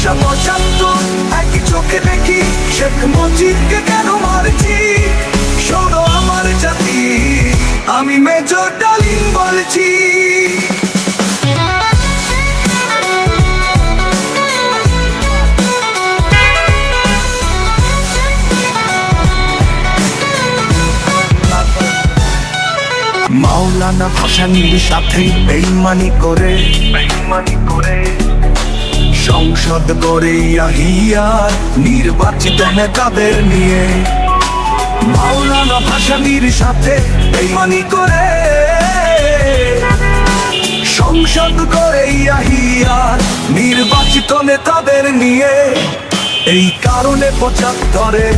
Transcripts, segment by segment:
24/75 একই চোখে দেখি শেখ মুজিবকে কেন মারছি। শোনো আমার জাতি, আমি মেজর ডালিম বলছি। মাওলানা ভাসানীর সাথে বেইমানি করে সংসদ করে ইয়াহিয়ার নির্বাচিত নেতাদের নিয়ে। মাওলানা ভাসানীর সাথে বেইমানি করে সংসদ করে ইয়াহিয়ার নির্বাচিত নেতাদের নিয়ে। এই কারণে 75-এ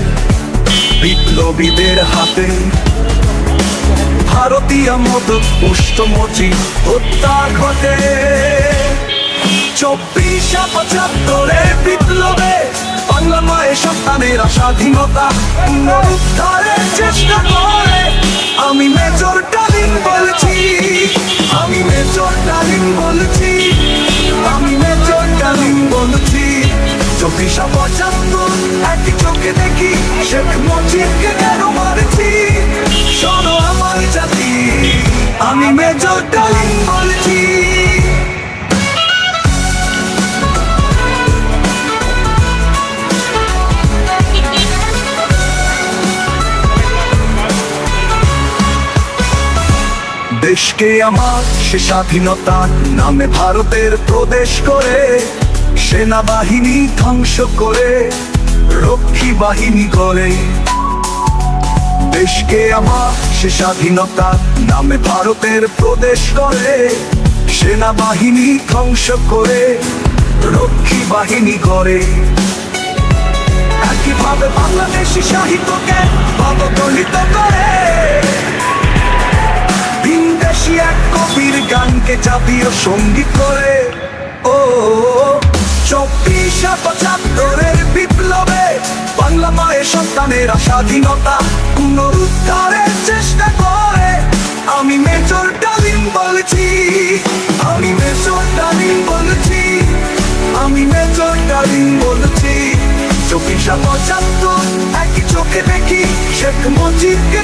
বিপ্লবীদের হাতে ভারতীয় মতো পুষ্টমোচী হত্যা ঘটে। 24/75 বিপ্লবে বাংলা মায়ের সন্তানেরা স্বাধীনতা পুনরুদ্ধারের চেষ্টা করে। আমি মেজর ডালিম বলছি, আমি মেজর ডালিম বলছি, আমি মেজর ডালিম বলছি। 24/75 একই চোখে দেখি শেখ মুজিবকে কেন মারছি। শোনো আমার জাতি, আমি মেজর ডালিম বলছি। দেশকে আমার সে স্বাধীনতার নামে ভারতের প্রদেশ করে সেনাবাহিনী ধ্বংস করে রক্ষী বাহিনী করে। দেশকে আমার সে স্বাধীনতার নামে ভারতের প্রদেশ করে সেনাবাহিনী ধ্বংস করে রক্ষী বাহিনী করে। একইভাবে বাংলাদেশি সাহিত্যকে অবদলিত করে ভিনদেশি এক কবির গানকে জাতীয় সঙ্গীত করে। ও 24/75 বিপ্লবে বাংলা মায়ের সন্তানেরা স্বাধীনতা পুনরুদ্ধারের চেষ্টা করে। আমি মেজর ডালিম বলছি, আমি মেজর ডালিম বলছি, আমি মেজর ডালিম বলছি। 24/75 একই চোখে দেখি শেখ মুজিবকে